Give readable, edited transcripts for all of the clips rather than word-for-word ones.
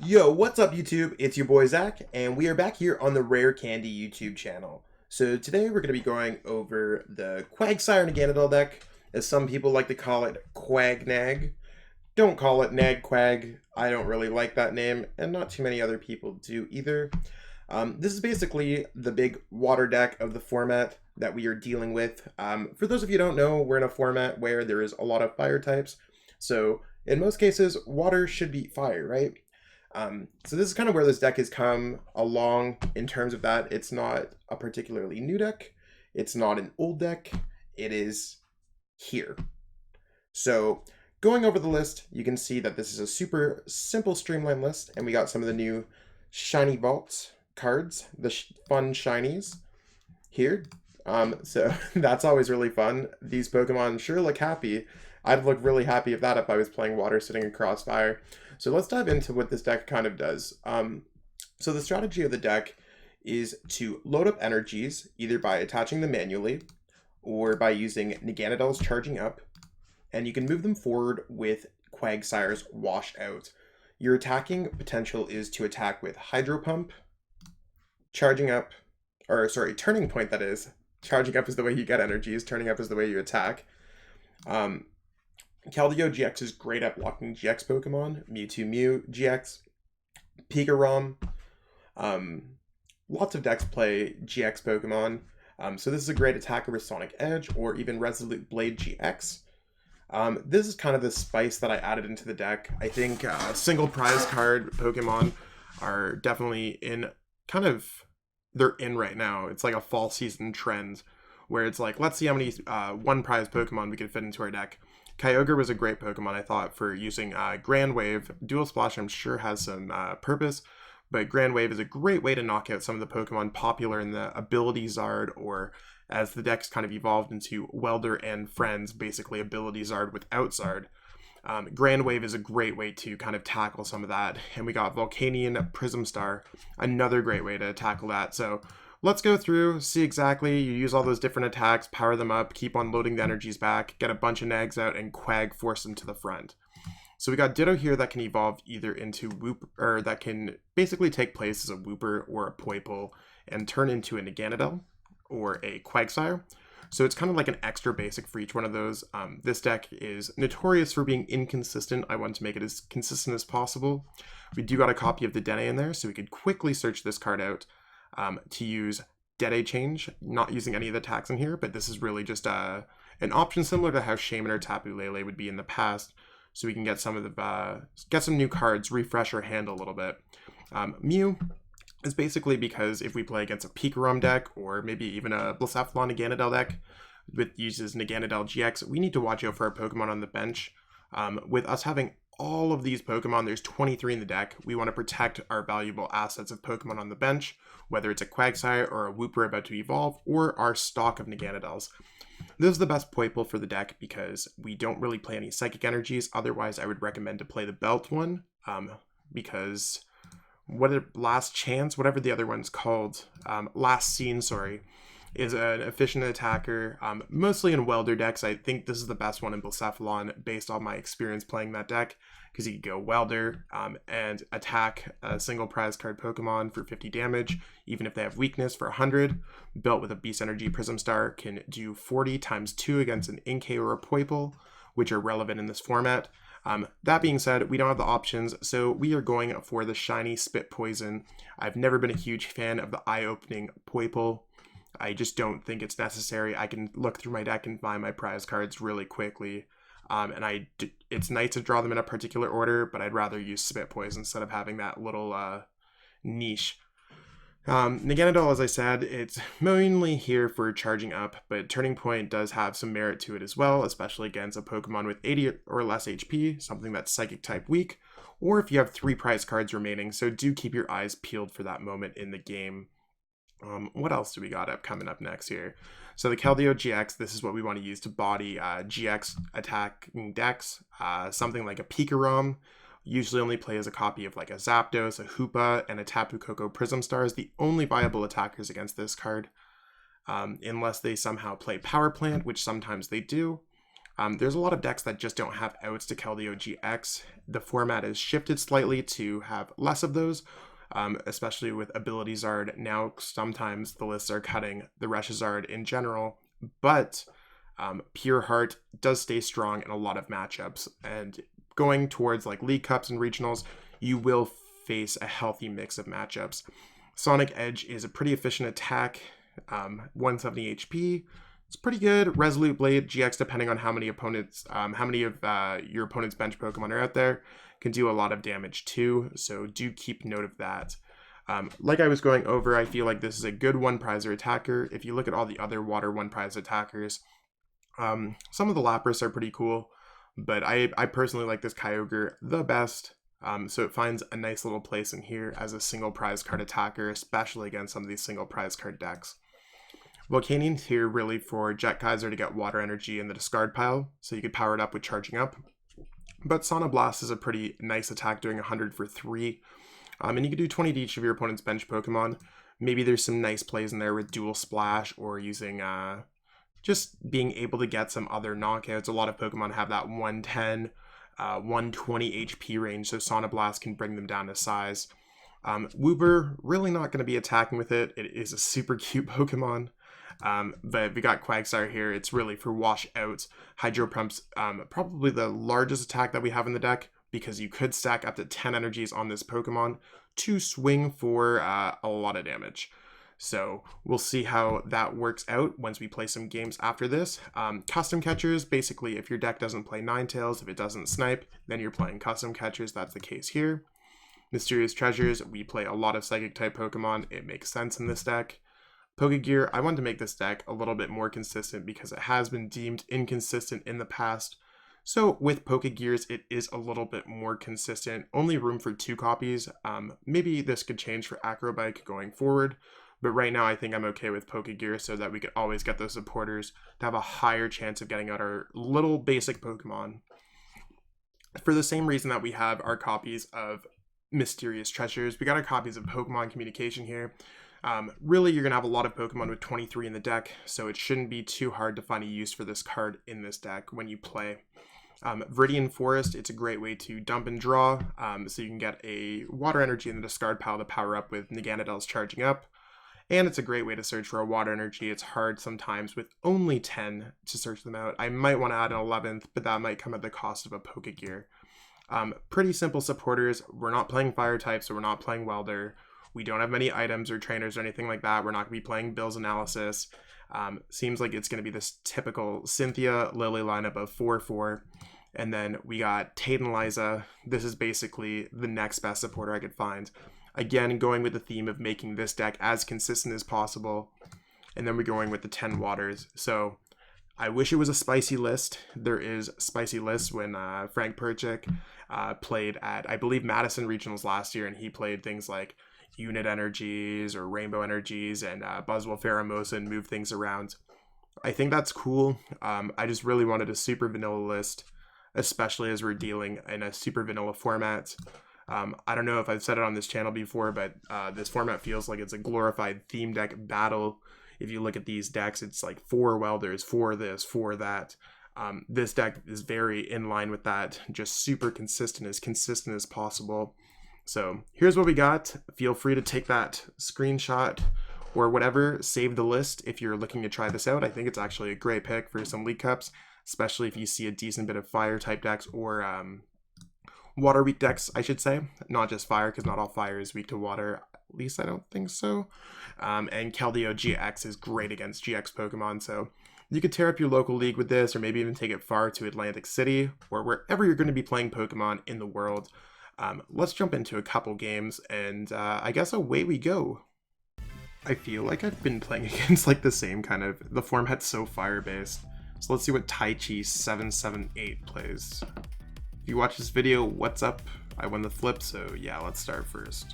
Yo, what's up YouTube? It's your boy Zach, and we are back here on the Rare Candy YouTube channel. So today we're going to be going over the Quagsire Naganadel deck, as some people like to call it QuagNag. Don't call it Nag-Quag. I don't really like that name, and not too many other people do either. This is basically the big water deck of the format that we are dealing with. For those of you who don't know, we're in a format where there is a lot of fire types. So in most cases, water should beat fire, right? So this is kind of where this deck has come along in terms of that. It's not a particularly new deck. It's not an old deck. It is here. So going over the list, you can see that this is a super simple streamlined list, and we got some of the new Shiny Vault cards, the fun shinies here. So that's always really fun. These Pokemon sure look happy. I'd look really happy if I was playing water sitting in Crossfire. So let's dive into what this deck kind of does. So the strategy of the deck is to load up energies, either by attaching them manually or by using Naganadel's Charging Up, and you can move them forward with Quagsire's Washed Out. Your attacking potential is to attack with Hydro Pump, Charging Up, or sorry, Turning Point that is. Charging Up is the way you get energies, Turning Up is the way you attack. Keldeo GX is great at blocking GX Pokemon, Mewtwo Mew GX, Pikarom. Lots of decks play GX Pokemon, so this is a great attacker with Sonic Edge or even Resolute Blade GX. This is kind of the spice that I added into the deck. I think single prize card Pokemon are definitely they're in right now. It's like a fall season trend where it's like, let's see how many one prize Pokemon we can fit into our deck. Kyogre was a great Pokemon, I thought, for using Grand Wave. Dual Splash, I'm sure, has some purpose, but Grand Wave is a great way to knock out some of the Pokemon popular in the Ability Zard, or as the decks kind of evolved into Welder and Friends, basically Ability Zard without Zard. Grand Wave is a great way to kind of tackle some of that, and we got Volcanion Prism Star, another great way to tackle that. So let's go through, see exactly, you use all those different attacks, power them up, keep on loading the energies back, get a bunch of nags out, and Quag force them to the front. So we got Ditto here that can evolve either into Whoop, or that can basically take place as a Wooper or a Poipole and turn into a Naganadel or a Quagsire. So it's kind of like an extra basic for each one of those. This deck is notorious for being inconsistent. I want to make it as consistent as possible. We do got a copy of the Dene in there, so we could quickly search this card out. To use Dede Change, not using any of the attacks in here, but this is really just an option similar to how Shaman or Tapu Lele would be in the past, so we can get some new cards, refresh our hand a little bit. Mew is basically because if we play against a Pikarom deck, or maybe even a Blacephalon Naganadel deck with uses Naganadel GX, we need to watch out for our Pokemon on the bench. With us having all of these Pokemon, there's 23 in the deck, we want to protect our valuable assets of Pokemon on the bench, whether it's a Quagsire or a Wooper about to evolve, or our stock of Naganadels. This is the best Poipole for the deck because we don't really play any Psychic Energies. Otherwise, I would recommend to play the Belt one, because Last Chance, whatever the other one's called, Last Scene, sorry, is an efficient attacker, mostly in Welder decks. I think this is the best one in Blacephalon based on my experience playing that deck, because you could go Welder and attack a single prize card Pokemon for 50 damage, even if they have weakness for 100. Built with a Beast Energy Prism Star, can do 40 times 2 against an Inkay or a Poipole, which are relevant in this format. That being said, we don't have the options, so we are going for the shiny Spit Poison. I've never been a huge fan of the eye-opening Poipole. I just don't think it's necessary. I can look through my deck and find my prize cards really quickly. It's nice to draw them in a particular order, but I'd rather use Spit Poison instead of having that little niche. Naganadel, as I said, it's mainly here for charging up, but Turning Point does have some merit to it as well, especially against a Pokemon with 80 or less HP, something that's Psychic type weak, or if you have 3 prize cards remaining, so do keep your eyes peeled for that moment in the game. What else do we got coming up next here? So the Keldeo GX, this is what we want to use to body GX attacking decks. Something like a Pikarom usually only play as a copy of like a Zapdos, a Hoopa, and a Tapu Koko Prism Star is the only viable attackers against this card. Unless they somehow play Power Plant, which sometimes they do. There's a lot of decks that just don't have outs to Keldeo GX. The format is shifted slightly to have less of those, especially with Ability Zard. Now sometimes the lists are cutting the Reshizard in general, but Pure Heart does stay strong in a lot of matchups, and going towards like League Cups and Regionals, you will face a healthy mix of matchups. Sonic Edge is a pretty efficient attack, 170 HP. It's pretty good. Resolute Blade GX, depending on how many opponents, how many of your opponent's bench Pokemon are out there, can do a lot of damage too. So do keep note of that. Like I was going over, I feel like this is a good one prizer attacker. If you look at all the other water one prize attackers, some of the Lapras are pretty cool, but I personally like this Kyogre the best. So it finds a nice little place in here as a single prize card attacker, especially against some of these single prize card decks. Volcanian's here really for Jet-Kaiser to get water energy in the discard pile, so you could power it up with charging up. But Sonoblast is a pretty nice attack, doing 100 for 3. And you can do 20 to each of your opponent's bench Pokemon. Maybe there's some nice plays in there with Dual Splash or using just being able to get some other knockouts. A lot of Pokemon have that 110, 120 HP range, so Sonoblast can bring them down to size. Wooper, really not going to be attacking with it. It is a super cute Pokemon. But we got Quagsire here. It's really for wash outs. Hydro Pump's probably the largest attack that we have in the deck, because you could stack up to 10 energies on this Pokemon to swing for a lot of damage. So we'll see how that works out once we play some games after this. Custom catchers, basically if your deck doesn't play Ninetales, if it doesn't snipe, then you're playing custom catchers. That's the case here. Mysterious Treasures, we play a lot of Psychic type Pokemon. It makes sense in this deck. Pokegear, I wanted to make this deck a little bit more consistent because it has been deemed inconsistent in the past. So with Pokegears, it is a little bit more consistent. Only room for 2 copies. Maybe this could change for Acrobike going forward. But right now I think I'm okay with Pokegear so that we could always get those supporters to have a higher chance of getting out our little basic Pokemon. For the same reason that we have our copies of Mysterious Treasures, we got our copies of Pokemon Communication here. Really, you're going to have a lot of Pokemon with 23 in the deck, so it shouldn't be too hard to find a use for this card in this deck when you play. Viridian Forest, it's a great way to dump and draw, so you can get a water energy in the discard pile to power up with Naganadel's charging up. And it's a great way to search for a water energy. It's hard sometimes with only 10 to search them out. I might want to add an 11th, but that might come at the cost of a Pokegear. Pretty simple supporters. We're not playing Fire type, so we're not playing Welder. We don't have many items or trainers or anything like that. We're not going to be playing Bill's Analysis. Seems like it's going to be this typical Cynthia Lily lineup of 4-4. And then we got Tate and Liza. This is basically the next best supporter I could find. Again, going with the theme of making this deck as consistent as possible. And then we're going with the 10 waters. So I wish it was a spicy list. There is spicy lists when Frank Perchik played at, I believe, Madison Regionals last year. And he played things like Unit Energies or Rainbow Energies and Buzzwole Pheromosa and move things around. I think that's cool. I just really wanted a super vanilla list, especially as we're dealing in a super vanilla format. I don't know if I've said it on this channel before, but this format feels like it's a glorified theme deck battle. If you look at these decks, it's like 4 Welders, 4 this, 4 that. This deck is very in line with that, just super consistent as possible. So here's what we got. Feel free to take that screenshot or whatever, save the list if you're looking to try this out. I think it's actually a great pick for some League Cups, especially if you see a decent bit of Fire type decks or water weak decks, I should say. Not just Fire, because not all Fire is weak to water. At least I don't think so. And Keldeo GX is great against GX Pokemon, so you could tear up your local league with this, or maybe even take it far to Atlantic City, or wherever you're going to be playing Pokemon in the world. Let's jump into a couple games, and I guess away we go. I feel like I've been playing against like the same kind of, the format's so fire-based. So let's see what Taichi778 plays. If you watch this video, what's up? I won the flip, so yeah, let's start first.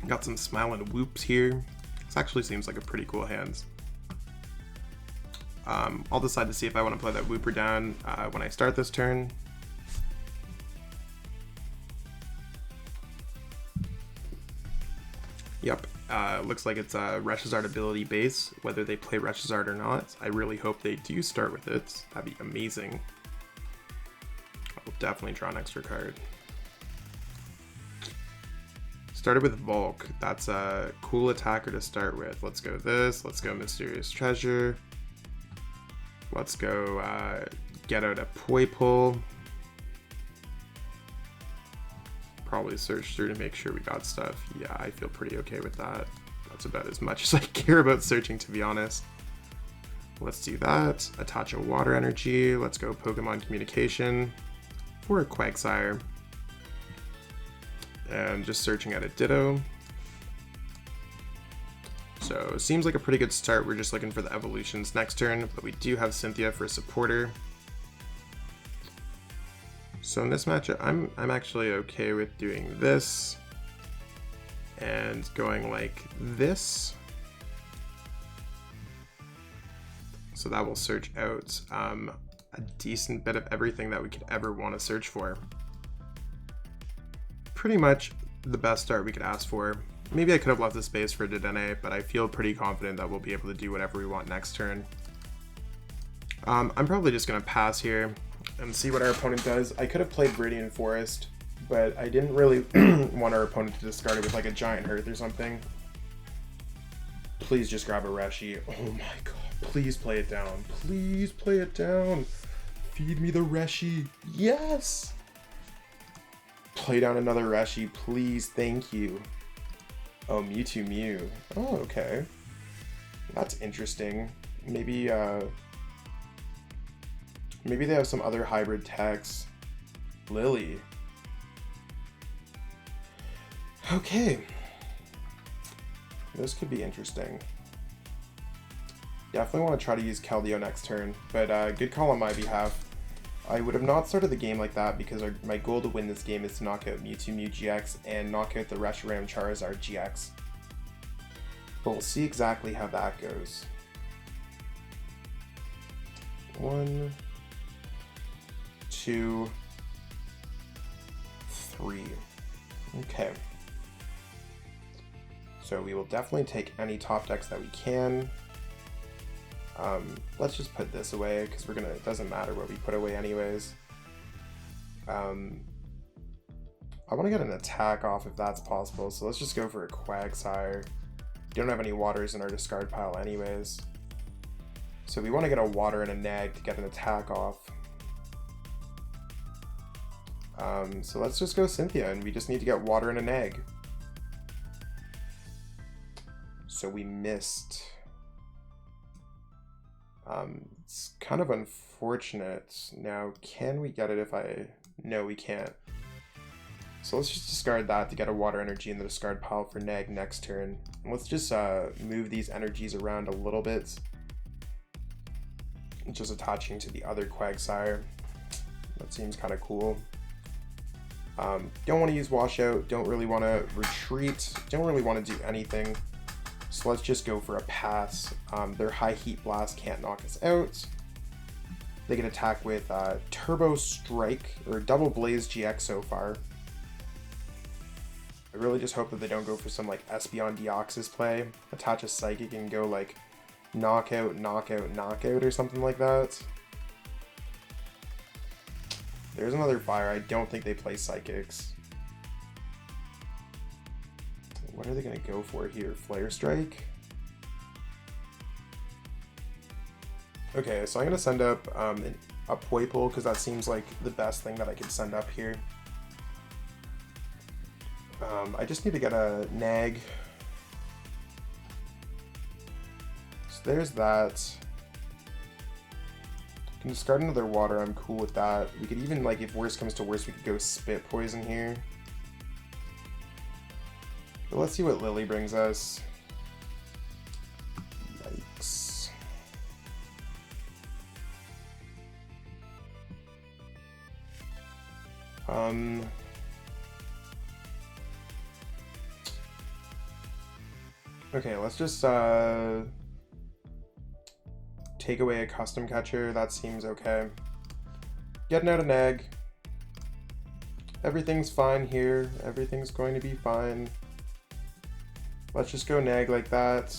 Got some Smiling Whoops here. This actually seems like a pretty cool hand. I'll decide to see if I want to play that Whooper down when I start this turn. Yep, Looks like it's a Reshizard ability base, whether they play Reshizard or not. I really hope they do start with it. That'd be amazing. I'll definitely draw an extra card. Started with Volk. That's a cool attacker to start with. Let's go this. Let's go Mysterious Treasure. Let's go get out a Poipole. Probably search through to make sure we got stuff. Yeah, I feel pretty okay with that. That's about as much as I care about searching, to be honest. Let's do that. Attach a Water Energy. Let's go Pokemon Communication for a Quagsire. And just searching at a Ditto. So seems like a pretty good start. We're just looking for the evolutions next turn, but we do have Cynthia for a supporter. So in this matchup, I'm actually okay with doing this and going like this. So that will search out a decent bit of everything that we could ever want to search for. Pretty much the best start we could ask for. Maybe I could have left the space for Dedenne, but I feel pretty confident that we'll be able to do whatever we want next turn. I'm probably just going to pass here and see what our opponent does. I could have played Viridian Forest, but I didn't really want our opponent to discard it with like a Giant Hearth or something. Please just grab a Reshi. Oh my god, please play it down. Please play it down. Feed me the Reshi. Yes! Play down another Reshi, please, thank you. Oh, Mewtwo Mew. Oh, okay. That's interesting. Maybe maybe they have some other hybrid techs. Lily. Okay. This could be interesting. Definitely want to try to use Keldeo next turn, but good call on my behalf. I would have not started the game like that because my goal to win this game is to knock out Mewtwo Mew GX and knock out the Reshiram Charizard GX. But we'll see exactly how that goes. 1, 2, 3. Okay. So we will definitely take any top decks that we can. Let's just put this away because it doesn't matter what we put away anyways. I want to get an attack off if that's possible, so let's just go for a Quagsire. We don't have any waters in our discard pile anyways. So we want to get a water and a nag to get an attack off. So let's just go Cynthia, and we just need to get water and a nag. So we missed. It's kind of unfortunate. Now, can we get it if I... No, we can't. So let's just discard that to get a water energy in the discard pile for nag next turn. And let's just move these energies around a little bit. Just attaching to the other Quagsire. That seems kind of cool. Don't want to use washout, don't really want to retreat, don't really want to do anything. So let's just go for a pass. Their high heat blast can't knock us out. They can attack with Turbo Strike or Double Blaze GX so far. I really just hope that they don't go for some like Espeon Deoxys play, attach a Psychic and go like knockout, knockout, knockout or something like that. There's another fire. I don't think they play Psychics. What are they going to go for here? Flare Strike? Okay, so I'm going to send up a Poipole because that seems like the best thing that I could send up here. I just need to get a nag. So there's that. Can discard another water, I'm cool with that. We could even, like, if worse comes to worse, we could go Spit Poison here. But let's see what Lily brings us. Yikes. Okay, let's just take away a Custom Catcher. That seems okay. Getting out a nag. Everything's fine here. Everything's going to be fine. Let's just go nag like that.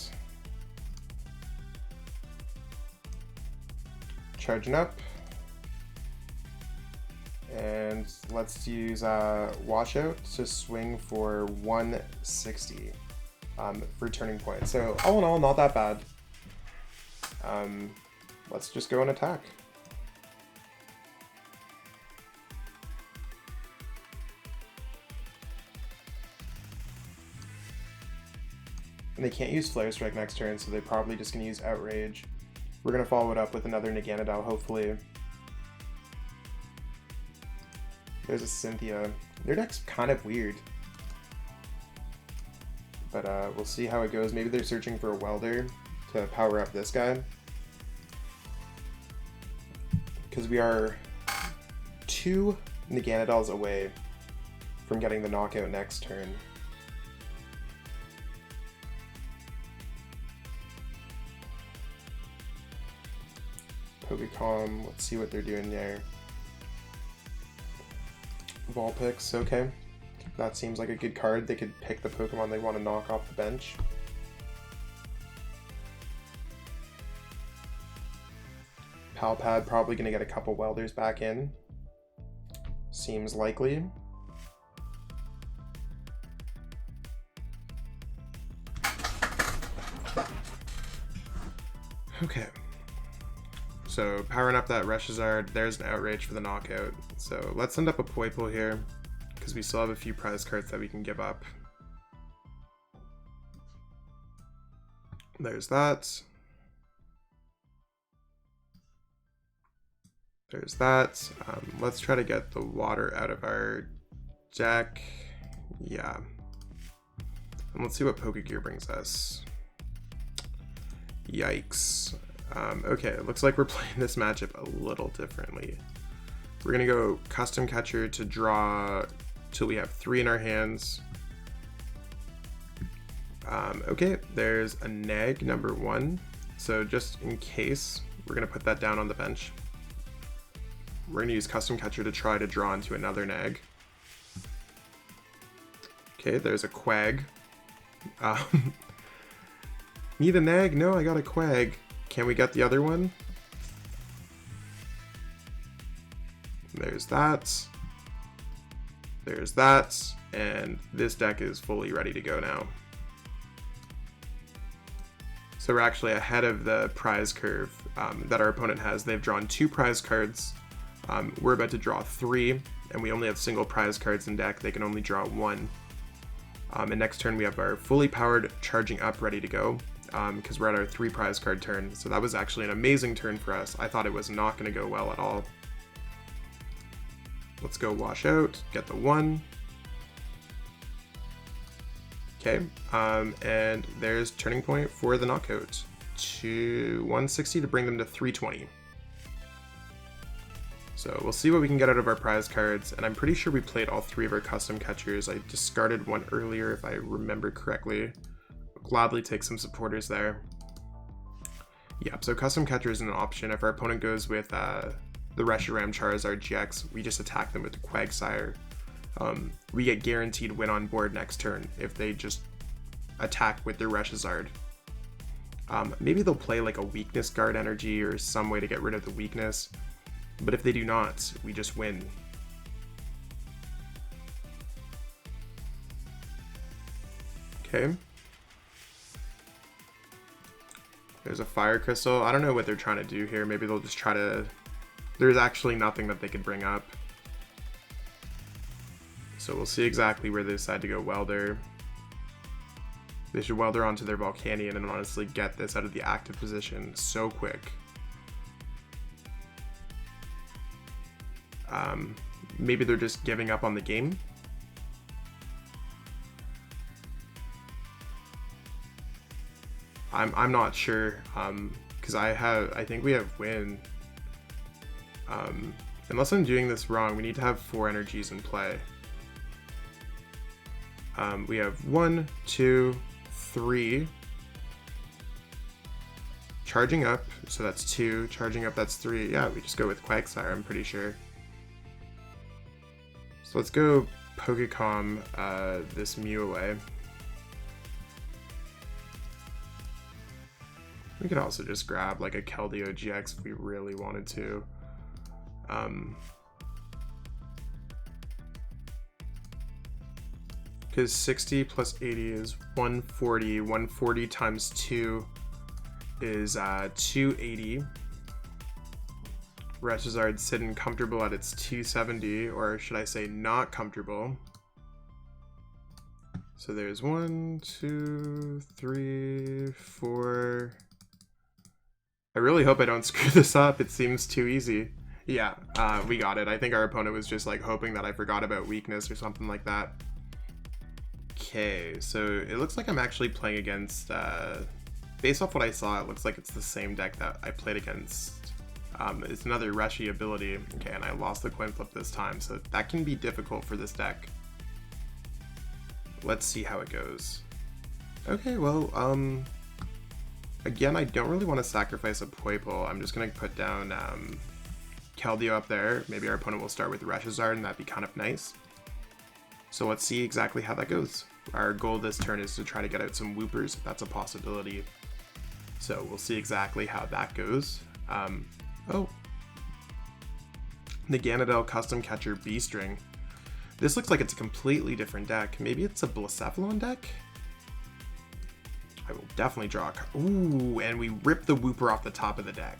Charging up. And let's use Washout to swing for 160 for turning point. So all in all, not that bad. Let's just go and attack. And they can't use Flare Strike next turn, so they're probably just going to use Outrage. We're going to follow it up with another Naganadel, hopefully. There's a Cynthia. Their deck's kind of weird. But we'll see how it goes. Maybe they're searching for a Welder to power up this guy. Because we are 2 Naganadels away from getting the knockout next turn. Pokecom, let's see what they're doing there. Vulpix, okay. That seems like a good card. They could pick the Pokemon they want to knock off the bench. Palpad probably going to get a couple Welders back in. Seems likely. Okay. So powering up that Reshizard, there's an Outrage for the knockout. So let's send up a Poipole here, because we still have a few prize cards that we can give up. There's that. There's that. Let's try to get the water out of our deck. Yeah. And let's see what Pokegear brings us. Yikes. Okay, it looks like we're playing this matchup a little differently. We're going to go Custom Catcher to draw till we have 3 in our hands. Okay, there's a Nag number 1. So just in case, we're going to put that down on the bench. We're going to use Custom Catcher to try to draw into another Nag. Okay, there's a Quag. Need a Nag? No, I got a Quag. Can we get the other one? There's that. There's that. And this deck is fully ready to go now. So we're actually ahead of the prize curve that our opponent has. They've drawn 2 prize cards. We're about to draw 3, and we only have single prize cards in deck. They can only draw 1. And next turn we have our fully powered Charging Up ready to go, because we're at our 3 prize card turn. So that was actually an amazing turn for us. I thought it was not going to go well at all. Let's go Wash Out, get the 1. Okay, and there's Turning Point for the knockout. To 160 to bring them to 320. So we'll see what we can get out of our prize cards, and I'm pretty sure we played all 3 of our Custom Catchers. I discarded one earlier if I remember correctly. I'll gladly take some supporters there. Yeah, so Custom Catcher is an option. If our opponent goes with the Reshiram Charizard GX, we just attack them with the Quagsire. We get guaranteed win on board next turn if they just attack with their Reshizard. Maybe they'll play like a Weakness Guard energy or some way to get rid of the weakness. But if they do not, we just win. Okay. There's a Fire Crystal. I don't know what they're trying to do here. Maybe they'll just try to... There's actually nothing that they could bring up. So we'll see exactly where they decide to go Welder. They should Welder onto their Volcanion and honestly get this out of the active position so quick. Maybe they're just giving up on the game. I'm not sure, because I think we have win. Unless I'm doing this wrong, we need to have 4 energies in play. We have 1, 2, 3. Charging Up, so that's 2. Charging Up, that's 3. Yeah, we just go with Quagsire, I'm pretty sure. So let's go Pokecom this Mew away. We could also just grab like a Keldeo GX if we really wanted to. Because 60 plus 80 is 140. 140 times 2 is 280. Reshizard's sitting comfortable at its 270, or should I say not comfortable. So there's 1, 2, 3, 4. I really hope I don't screw this up. It seems too easy. Yeah, we got it. I think our opponent was just like hoping that I forgot about weakness or something like that. Okay, so it looks like I'm actually playing against, based off what I saw, it looks like it's the same deck that I played against. It's another Reshi ability. Okay, and I lost the coin flip this time, so that can be difficult for this deck. Let's see how it goes. Okay, well, again, I don't really want to sacrifice a Poipole. I'm just going to put down Keldeo up there. Maybe our opponent will start with Reshizard, and that'd be kind of nice. So let's see exactly how that goes. Our goal this turn is to try to get out some Whoopers, if that's a possibility. So we'll see exactly how that goes. Oh. Naganadel Custom Catcher B-String. This looks like it's a completely different deck. Maybe it's a Blacephalon deck? I will definitely draw a card. Ooh, and we rip the Whooper off the top of the deck.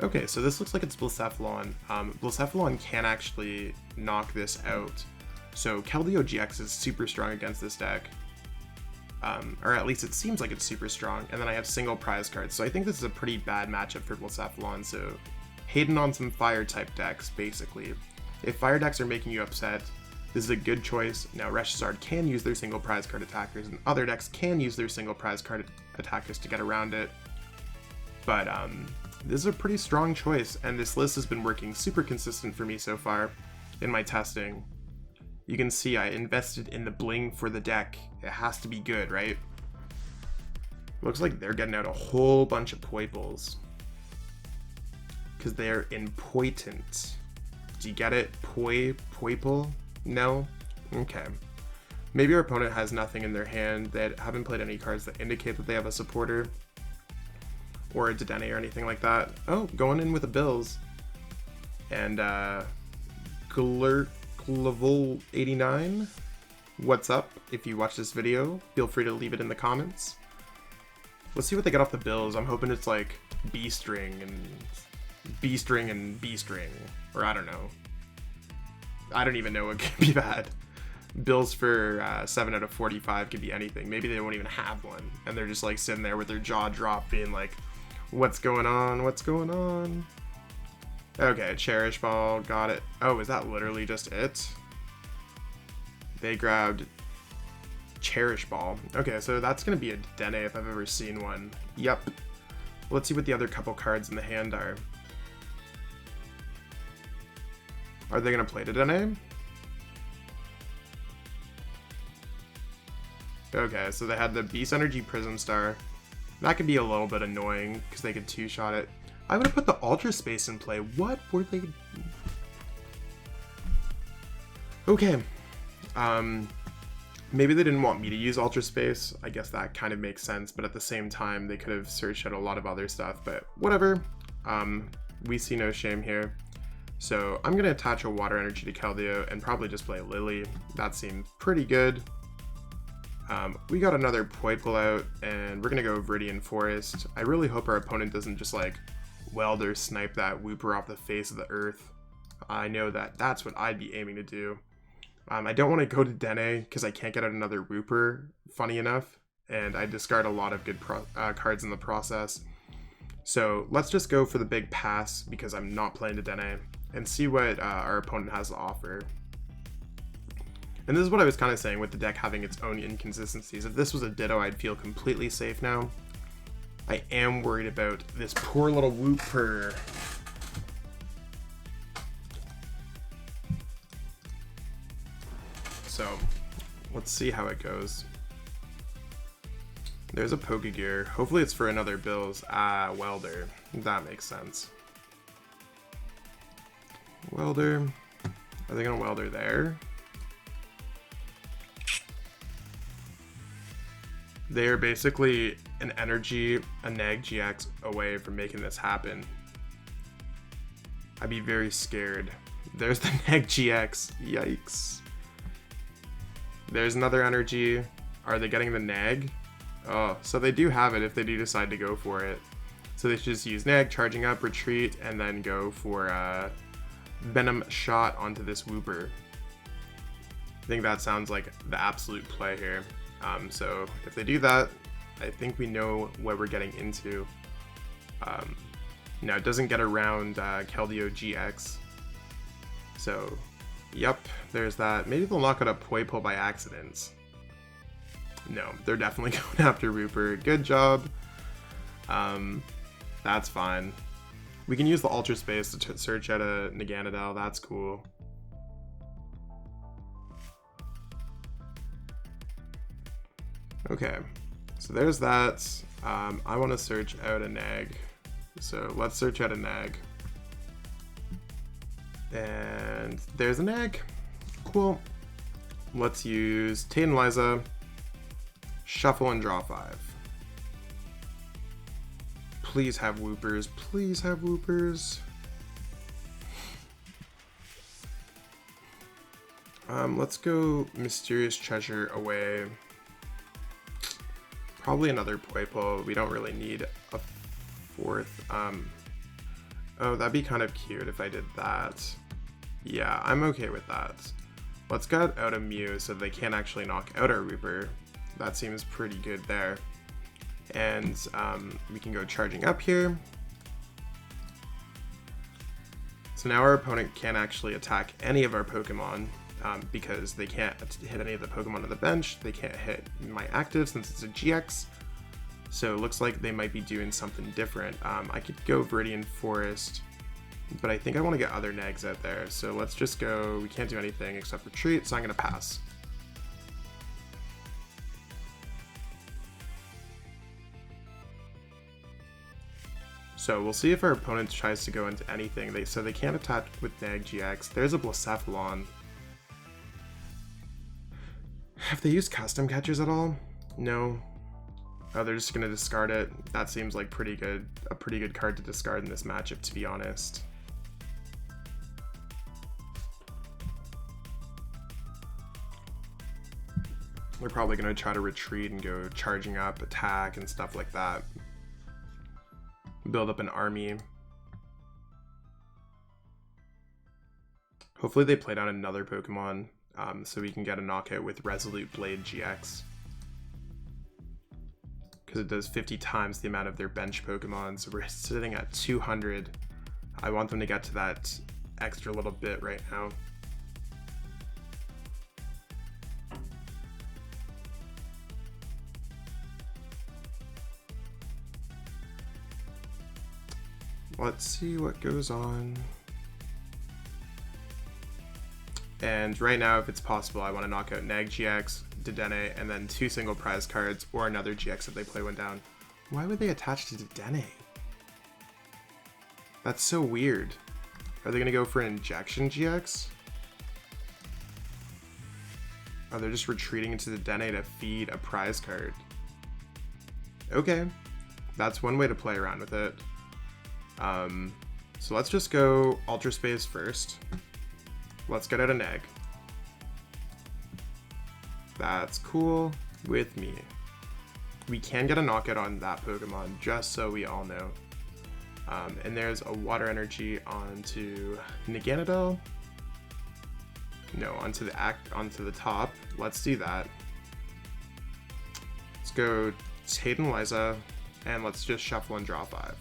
Okay, so this looks like it's Blacephalon. Blacephalon can actually knock this out. So Keldeo GX is super strong against this deck. Or at least it seems like it's super strong. And then I have single prize cards. So I think this is a pretty bad matchup for Blacephalon. So hating on some fire type decks, basically. If fire decks are making you upset, this is a good choice. Now Reshizard can use their single prize card attackers, and other decks can use their single prize card attackers to get around it. But this is a pretty strong choice, and this list has been working super consistent for me so far in my testing. You can see I invested in the bling for the deck. It has to be good, right? Looks like they're getting out a whole bunch of Poipoles. Because they're important. Do you get it? Poipole? No? Okay. Maybe our opponent has nothing in their hand. They haven't played any cards that indicate that they have a supporter. Or a Dedenne or anything like that. Oh, going in with the Bills. And, Level 89, what's up? If you watch this video, feel free to leave it in the comments. Let's see what they get off the Bills. I'm hoping it's like B-String and B-String and B-String, or I don't know. I don't even know what could be bad. Bills for 7 out of 45 could be anything. Maybe they won't even have one, and they're just like sitting there with their jaw dropped being like, what's going on? What's going on? Okay, Cherish Ball, got it. Oh, is that literally just it? They grabbed Cherish Ball. Okay, so that's going to be a Dedenne if I've ever seen one. Yep. Let's see what the other couple cards in the hand are. Are they going to play Dedenne? Okay, so they had the Beast Energy Prism Star. That could be a little bit annoying because they could two-shot it. I would have put the Ultra Space in play. What were they? Okay. Maybe they didn't want me to use Ultra Space. I guess that kind of makes sense, but at the same time, they could have searched out a lot of other stuff, but whatever. We see no shame here. So I'm going to attach a Water Energy to Keldeo and probably just play Lily. That seemed pretty good. We got another Poipole out, and we're going to go Viridian Forest. I really hope our opponent doesn't just like welder snipe that Whooper off the face of the earth. I know that that's what I'd be aiming to do. I don't want to go to Dedenne because I can't get out another Whooper, funny enough, and I discard a lot of good cards in the process. So let's just go for the big pass because I'm not playing Dedenne and see what our opponent has to offer. And this is what I was kind of saying with the deck having its own inconsistencies. If this was a Ditto, I'd feel completely safe now. I am worried about this poor little Whooper. So, let's see how it goes. There's a Pokegear. Hopefully it's for another Bills. Ah, Welder. That makes sense. Welder. Are they going to Welder there? They're basically an energy, a Nag GX away from making this happen. I'd be very scared. There's the Nag GX. Yikes. There's another energy. Are they getting the Nag? Oh, so they do have it if they do decide to go for it. So they should just use Nag, charging up, retreat, and then go for Venom Shot onto this Wooper. I think that sounds like the absolute play here. So if they do that, I think we know what we're getting into. Now it doesn't get around Keldeo GX. So, yep, there's that. Maybe they'll knock out a Poipole by accident. No, they're definitely going after Rupert. Good job. That's fine. We can use the Ultra Space to search out a Naganadel. That's cool. Okay, so there's that. I want to search out a Nag. So let's search out a Nag. And there's a Nag. Cool. Let's use Titanizer, shuffle and draw 5. Please have Woopers. Please have Woopers. Let's go Mysterious Treasure away. Probably another Poipole. We don't really need a 4th. Oh, that'd be kind of cute if I did that. Yeah, I'm okay with that. Let's get out a Mew so they can't actually knock out our Reaper. That seems pretty good there. And we can go charging up here. So now our opponent can't actually attack any of our Pokemon because they can't hit any of the Pokemon on the bench. They can't hit my active since it's a GX. So it looks like they might be doing something different. I could go Viridian Forest, but I think I want to get other Nags out there. So let's just go, we can't do anything except retreat, so I'm going to pass. So we'll see if our opponent tries to go into anything. So they can't attack with Nag GX. There's a Blacephalon. Have they used custom catchers at all? No. Oh, they're just gonna discard it. That seems like a pretty good card to discard in this matchup, to be honest. They're probably gonna try to retreat and go charging up, attack, and stuff like that. Build up an army. Hopefully they play down another Pokemon so we can get a knockout with Resolute Blade GX. Because it does 50 times the amount of their bench Pokemon, so we're sitting at 200. I want them to get to that extra little bit right now. Let's see what goes on. And right now, if it's possible, I want to knock out Nag GX, Dedenne, and then 2 single prize cards, or another GX if they play one down. Why would they attach to Dedenne? That's so weird. Are they going to go for an Injection GX? Are they just retreating into Dedenne to feed a prize card? Okay, that's one way to play around with it. So let's just go Ultra Space first. Let's get out a Nag. That's cool with me. We can get a knockout on that Pokemon, just so we all know. And there's a Water Energy onto Naganadel. No, onto the top. Let's do that. Let's go Titanizer, and let's just shuffle and draw 5.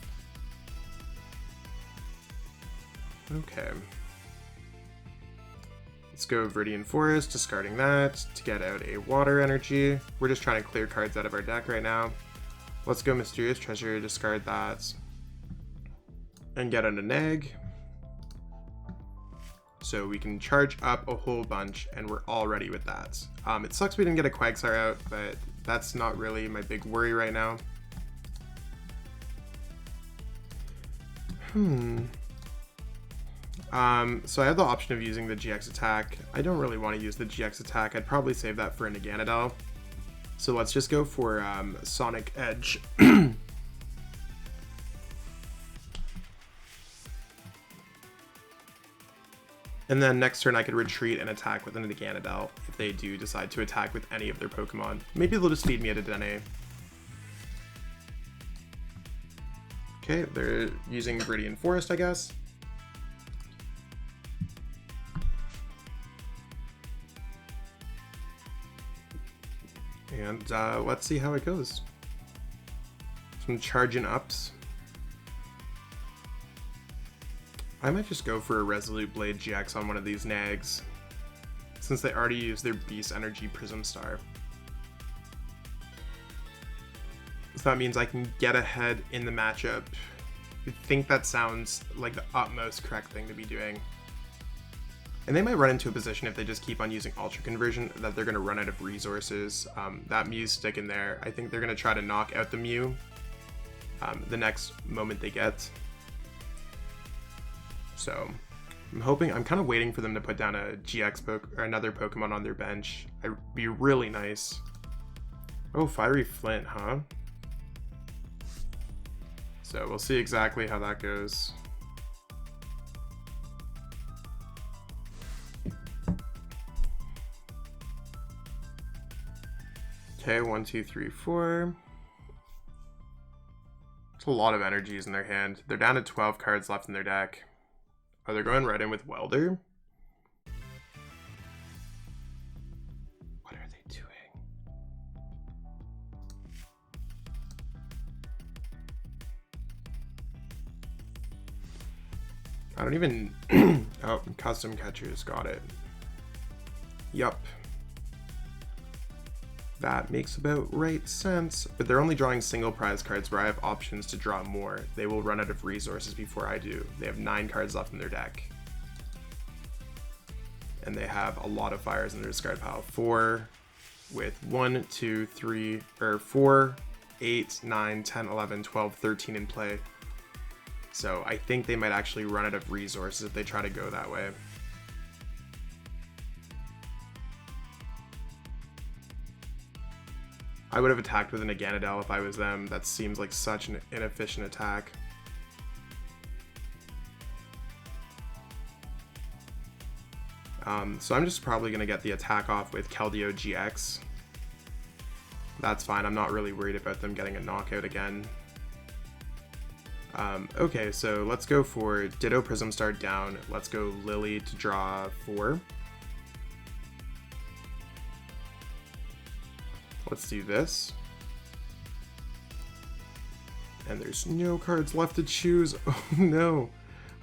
Okay. Let's go Viridian Forest, discarding that to get out a Water Energy. We're just trying to clear cards out of our deck right now. Let's go Mysterious Treasure, discard that, and get out a Nag. So we can charge up a whole bunch, and we're all ready with that. It sucks we didn't get a Quagsire out, but that's not really my big worry right now. So I have the option of using the GX attack. I don't really want to use the GX attack. I'd probably save that for a Naganadel. So let's just go for Sonic Edge. And then next turn I could retreat and attack with an Naganadel if they do decide to attack with any of their Pokemon. Maybe they'll just feed me a Dene. Okay, they're using Viridian Forest, I guess. And let's see how it goes. Some charging ups. I might just go for a Resolute Blade GX on one of these Nags, since they already used their Beast Energy Prism Star. So that means I can get ahead in the matchup. I think that sounds like the utmost correct thing to be doing. And they might run into a position if they just keep on using Ultra Conversion that they're going to run out of resources. That Mew's sticking there. I think they're going to try to knock out the Mew the next moment they get. So I'm kind of waiting for them to put down a GX or another Pokemon on their bench. It'd be really nice. Oh, Fiery Flint, huh? So we'll see exactly how that goes. Okay, 1, 2, 3, 4. It's a lot of energies in their hand. They're down to 12 cards left in their deck. Oh, they're going right in with Welder? What are they doing? I don't even... Oh, custom catchers, got it. Yup. That makes about right sense, but they're only drawing single prize cards where I have options to draw more. They will run out of resources before I do. They have 9 cards left in their deck. And they have a lot of fires in their discard pile. 4 with 1, 2, 3, or 4, 8, 9, 10, 11, 12, 13 in play. So I think they might actually run out of resources if they try to go that way. I would have attacked with an Naganadel if I was them. That seems like such an inefficient attack. So I'm just probably going to get the attack off with Keldeo GX. That's fine. I'm not really worried about them getting a knockout again. Okay, so let's go for Ditto Prism Star down. Let's go Lily to draw 4. Let's do this. And there's no cards left to choose. Oh no.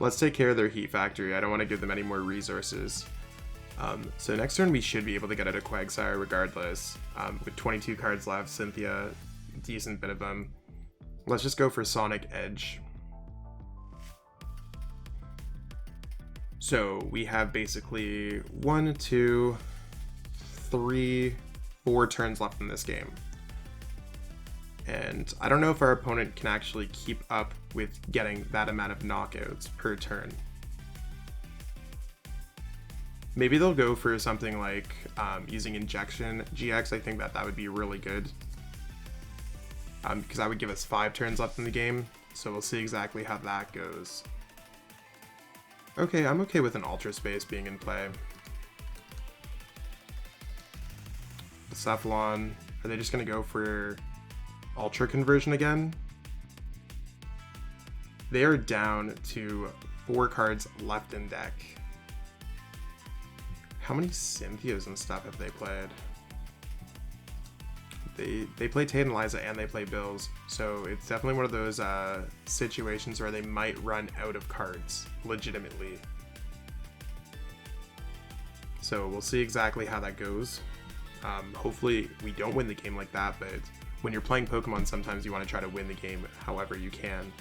Let's take care of their Heat Factory. I don't want to give them any more resources. So next turn we should be able to get out a Quagsire regardless. With 22 cards left, Cynthia, decent bit of them. Let's just go for Sonic Edge. So we have basically 1, 2, 3, 4 turns left in this game. And I don't know if our opponent can actually keep up with getting that amount of knockouts per turn. Maybe they'll go for something like using Injection GX. I think that would be really good. Because that would give us 5 turns left in the game. So we'll see exactly how that goes. Okay, I'm okay with an Ultra Space being in play. Cephalon, are they just going to go for Ultra Conversion again? They are down to 4 cards left in deck. How many Cynthias and stuff have they played? They play Tate and Liza and they play Bills, so it's definitely one of those situations where they might run out of cards, legitimately. So we'll see exactly how that goes. Hopefully we don't win the game like that, but when you're playing Pokemon, sometimes you want to try to win the game however you can.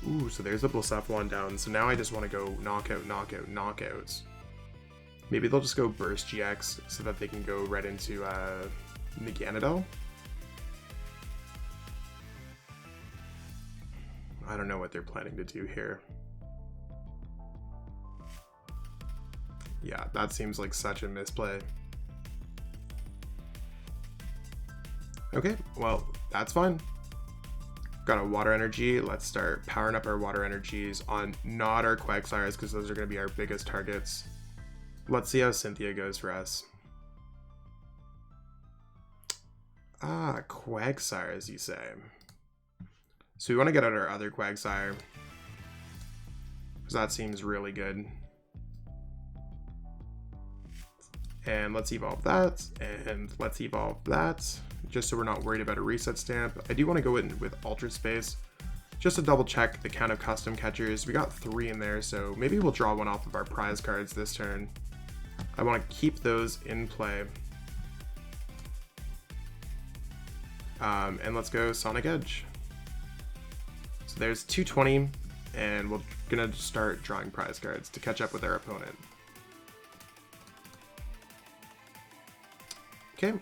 Ooh, so there's a Blacephalon down, so now I just want to go knockout, knockout, knockouts. Maybe they'll just go Burst GX so that they can go right into Naganadel. I don't know what they're planning to do here. Yeah, that seems like such a misplay. Okay, well, that's fine. Got a water energy. Let's start powering up our water energies on not our Quagsires, because those are going to be our biggest targets. Let's see how Cynthia goes for us. Ah, Quagsire, as you say. So we want to get out our other Quagsire, because that seems really good. And let's evolve that, and let's evolve that, just so we're not worried about a reset stamp. I do want to go in with Ultra Space, just to double check the count of custom catchers. We got 3 in there, so maybe we'll draw one off of our prize cards this turn. I want to keep those in play. And let's go Sonic Edge. So there's 220, and we're gonna start drawing prize cards to catch up with our opponent. Okay.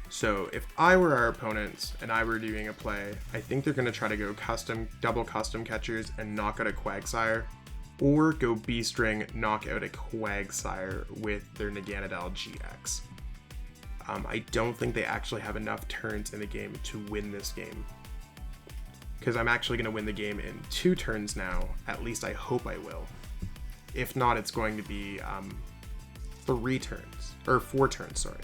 So if I were our opponent and I were doing a play, I think they're gonna try to go double custom catchers and knock out a Quagsire, or go B-string, knock out a Quagsire with their Naganadel GX. I don't think they actually have enough turns in the game to win this game, because I'm actually going to win the game in 2 turns now. At least I hope I will. If not, it's going to be 3 turns, or 4 turns, sorry.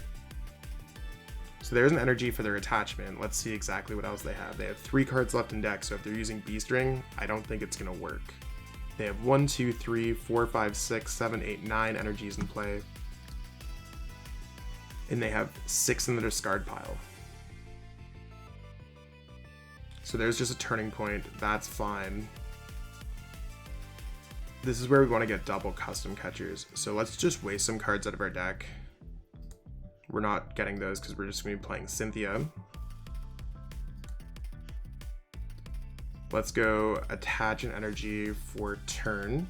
So there's an energy for their attachment. Let's see exactly what else they have. They have 3 cards left in deck, so if they're using B-string, I don't think it's going to work. They have 1, 2, 3, 4, 5, 6, 7, 8, 9 energies in play. And they have 6 in the discard pile. So there's just a turning point. That's fine. This is where we want to get double custom catchers. So let's just waste some cards out of our deck. We're not getting those because we're just going to be playing Cynthia. Let's go attach an energy for turn.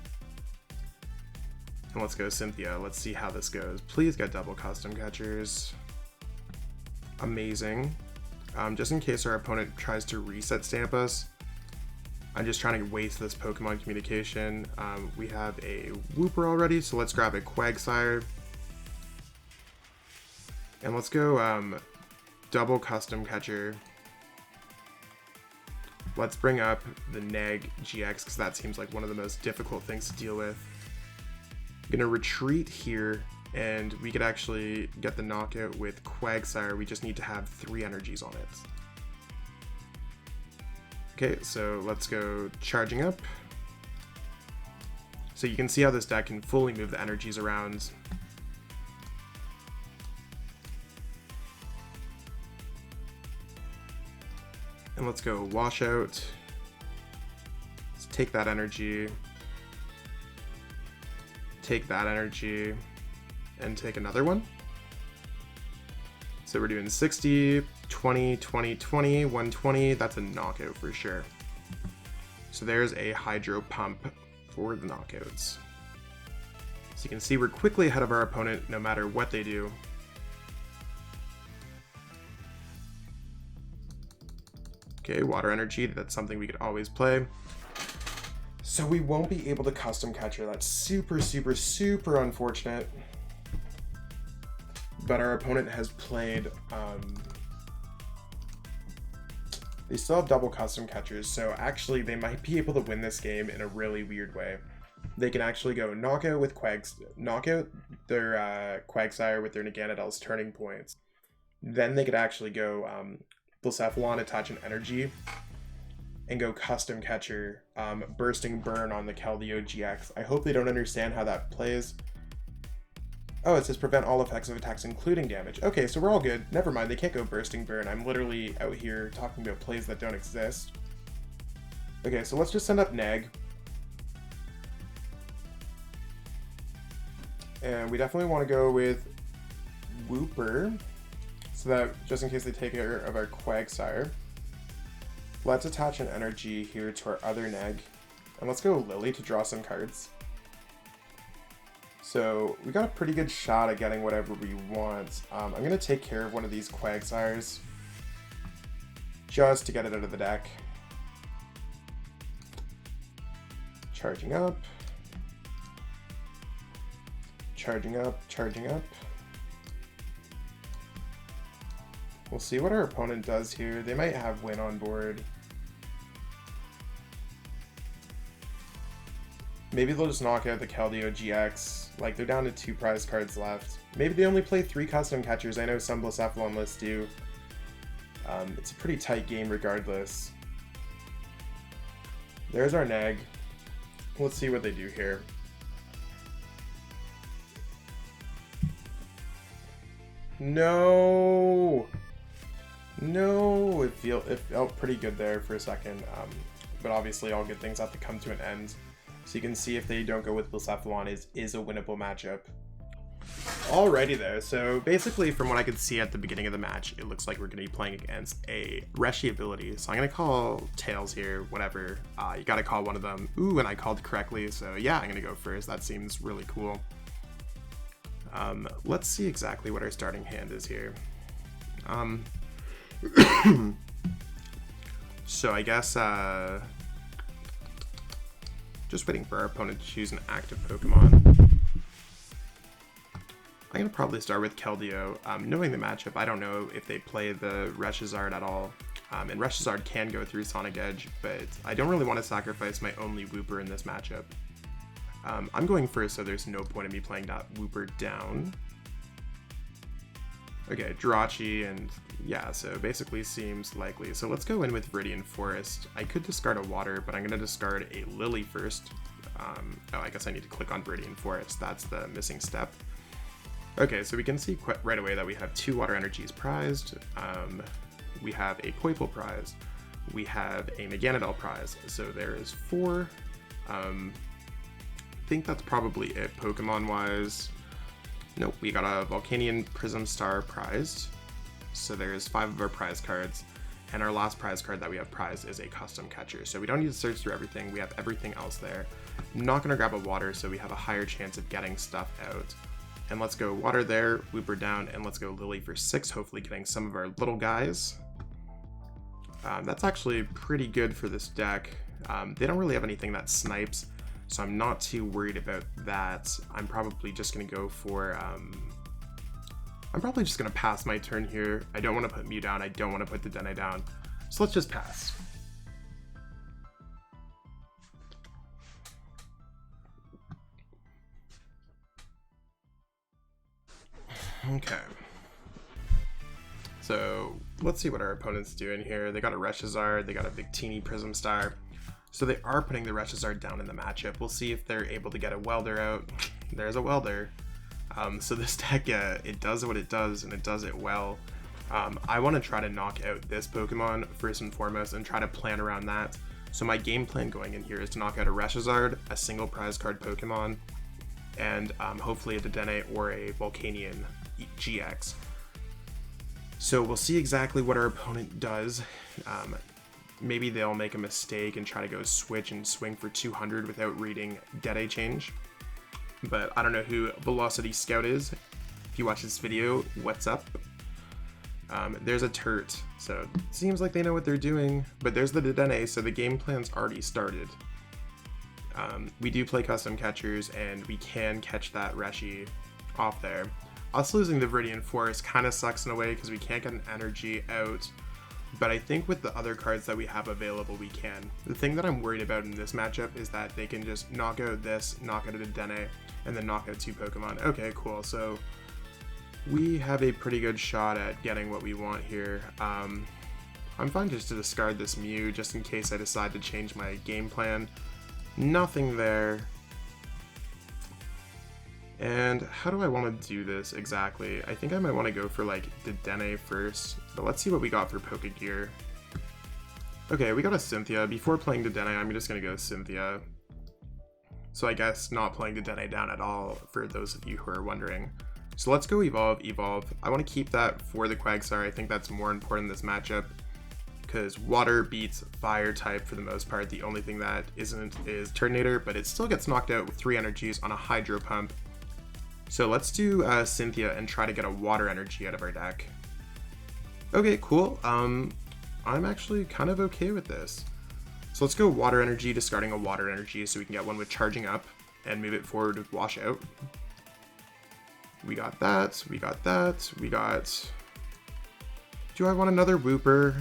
And let's go Cynthia. Let's see how this goes. Please get double custom catchers. Amazing. Just in case our opponent tries to reset stamp us, I'm just trying to waste this Pokemon communication. We have a Wooper already, so let's grab a Quagsire. And let's go double custom catcher. Let's bring up the Neg GX, because that seems like one of the most difficult things to deal with. I'm gonna retreat here, and we could actually get the knockout with Quagsire. We just need to have 3 energies on it. Okay, so let's go charging up. So you can see how this deck can fully move the energies around. And let's go washout. Let's take that energy. Take that energy. And take another one. So we're doing 60, 20, 20, 20, 120. That's a knockout for sure. So there's a Hydro Pump for the knockouts. So you can see we're quickly ahead of our opponent no matter what they do. Okay, water energy, that's something we could always play. So we won't be able to custom catcher. That's super, super, super unfortunate. But our opponent has played, they still have double custom catchers, so actually they might be able to win this game in a really weird way. They can actually go knockout with knockout their Quagsire with their Naganadel's turning points. Then they could actually go Blacephalon, attach an energy, and go custom catcher, bursting burn on the Keldeo GX. I hope they don't understand how that plays. Oh, it says prevent all effects of attacks, including damage. Okay, so we're all good. Never mind, they can't go bursting burn. I'm literally out here talking about plays that don't exist. Okay, so let's just send up Neg. And we definitely want to go with Wooper, so that just in case they take care of our Quagsire. Let's attach an energy here to our other Neg. And let's go Lily to draw some cards. So we got a pretty good shot at getting whatever we want. I'm going to take care of one of these Quagsires just to get it out of the deck. Charging up. Charging up, charging up. We'll see what our opponent does here. They might have Win on board. Maybe they'll just knock out the Keldeo GX. Like, they're down to 2 prize cards left. Maybe they only play 3 custom catchers. I know some Blacephalon lists do. It's a pretty tight game regardless. There's our Nag. Let's see what they do here. No! No! It felt pretty good there for a second. But obviously all good things have to come to an end. So you can see if they don't go with Blacephalon is a winnable matchup. Alrighty there, so basically from what I could see at the beginning of the match, it looks like we're going to be playing against a Reshi ability. So I'm going to call Tails here, whatever. You got to call one of them. Ooh, and I called correctly, so yeah, I'm going to go first. That seems really cool. Let's see exactly what our starting hand is here. So I guess, just waiting for our opponent to choose an active Pokemon. I'm going to probably start with Keldeo. Knowing the matchup, I don't know if they play the Reshizard at all. And Reshizard can go through Sonic Edge, but I don't really want to sacrifice my only Wooper in this matchup. I'm going first, so there's no point in me playing that Wooper down. Okay, Jirachi, and yeah, so basically seems likely. So let's go in with Viridian Forest. I could discard a water, but I'm going to discard a Lily first. Oh, I guess I need to click on Viridian Forest. That's the missing step. Okay, so we can see right away that we have 2 water energies prized. We have a Poipole prize. We have a Naganadel prize. So there is 4. I think that's probably it Pokemon-wise. Nope, we got a Volcanion Prism Star prized. So there's 5 of our prize cards. And our last prize card that we have prized is a custom catcher. So we don't need to search through everything. We have everything else there. I'm not going to grab a water, so we have a higher chance of getting stuff out. And let's go water there, Wooper down, and let's go Lily for 6, hopefully getting some of our little guys. That's actually pretty good for this deck. They don't really have anything that snipes, so I'm not too worried about that. I'm probably just going to go for... I'm probably just going to pass my turn here. I don't want to put Mew down, I don't want to put the Dene down, so let's just pass. Okay. So let's see what our opponent's doing here. They got a Reshizard, they got a Victini Prism Star. So they are putting the Reshizard down in the matchup. We'll see if they're able to get a Welder out. There's a Welder. So this deck, it does what it does, and it does it well. I want to try to knock out this Pokemon first and foremost and try to plan around that. So my game plan going in here is to knock out a Reshizard, a single prize card Pokemon, and hopefully a Dedenne or a Volcanion GX. So we'll see exactly what our opponent does. Maybe they'll make a mistake and try to go switch and swing for 200 without reading Dede change. But I don't know who Velocity Scout is. If you watch this video, what's up? There's a Turt, so it seems like they know what they're doing. But there's the Dedenne, so the game plan's already started. We do play custom catchers, and we can catch that Reshi off there. Us losing the Viridian Forest kind of sucks in a way because we can't get an energy out, but I think with the other cards that we have available, we can. The thing that I'm worried about in this matchup is that they can just knock out this, knock out a Dedenne, and then knock out 2 Pokemon. Okay, cool. So we have a pretty good shot at getting what we want here. I'm fine just to discard this Mew just in case I decide to change my game plan. Nothing there. And how do I want to do this exactly? I think I might want to go for like Dedenne first, but let's see what we got for Pokegear. Okay, we got a Cynthia. Before playing Dedenne, I'm just going to go Cynthia. So I guess not playing Dedenne down at all for those of you who are wondering. So let's go Evolve. I want to keep that for the Quagsire. I think that's more important in this matchup because Water beats Fire type for the most part. The only thing that isn't is Turtonator, but it still gets knocked out with 3 energies on a Hydro Pump. So let's do Cynthia and try to get a Water energy out of our deck. Okay, cool. I'm actually kind of okay with this. So let's go Water energy, discarding a Water energy so we can get one with Charging Up and move it forward with Wash Out. We got that, we got that, we got Do I want another Wooper?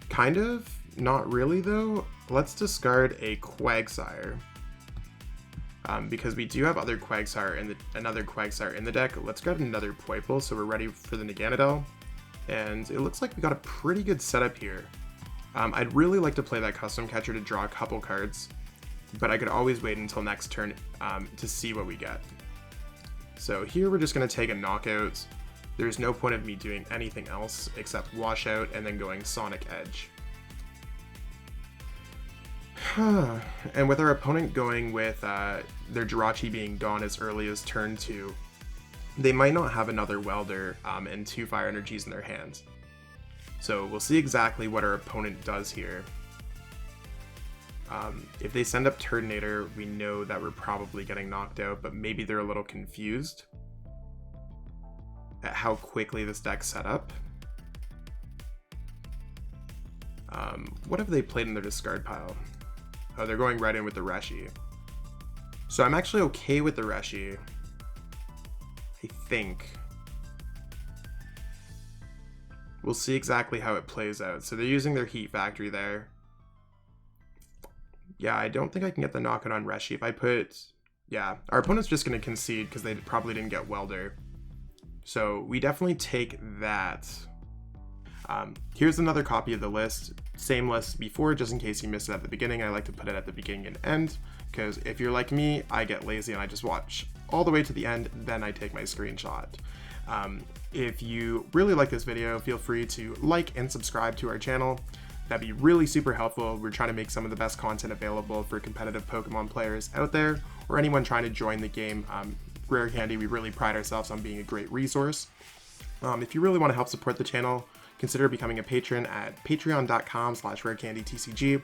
Kind of. Not really, though. Let's discard a Quagsire. Because we do have another Quagsire in the deck. Let's grab another Poipole, so we're ready for the Naganadel. And it looks like we got a pretty good setup here. I'd really like to play that Custom Catcher to draw a couple cards, but I could always wait until next turn to see what we get. So here we're just going to take a Knockout. There's no point of me doing anything else except Wash Out and then going Sonic Edge. And with our opponent going with their Jirachi being gone as early as turn 2, they might not have another Welder and 2 Fire Energies in their hands. So we'll see exactly what our opponent does here. If they send up Turtonator, we know that we're probably getting knocked out, but maybe they're a little confused at how quickly this deck's set up. What have they played in their discard pile? Oh, they're going right in with the Reshi. So I'm actually okay with the Reshi, I think. We'll see exactly how it plays out. So they're using their Heat Factory there. Yeah, I don't think I can get the knockout on Reshi. If I put... Yeah, our opponent's just going to concede because they probably didn't get Welder. So we definitely take that. Here's another copy of the list. Same list before, just in case you missed it at the beginning. I like to put it at the beginning and end, because if you're like me, I get lazy and I just watch all the way to the end, then I take my screenshot. If you really like this video, feel free to like and subscribe to our channel. That'd be really super helpful. We're trying to make some of the best content available for competitive Pokemon players out there, or anyone trying to join the game. Rare Candy, we really pride ourselves on being a great resource. If you really want to help support the channel, consider becoming a patron at patreon.com/rarecandytcg.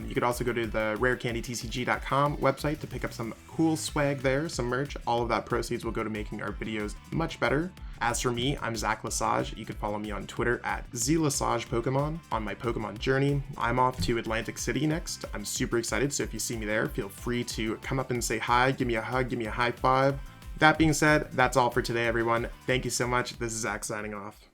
You could also go to the rarecandytcg.com website to pick up some cool swag there, some merch. All of that proceeds will go to making our videos much better. As for me, I'm Zach Lesage. You can follow me on Twitter at ZLesagePokemon on my Pokemon journey. I'm off to Atlantic City next. I'm super excited, so if you see me there, feel free to come up and say hi, give me a hug, give me a high five. That being said, that's all for today, everyone. Thank you so much. This is Zach signing off.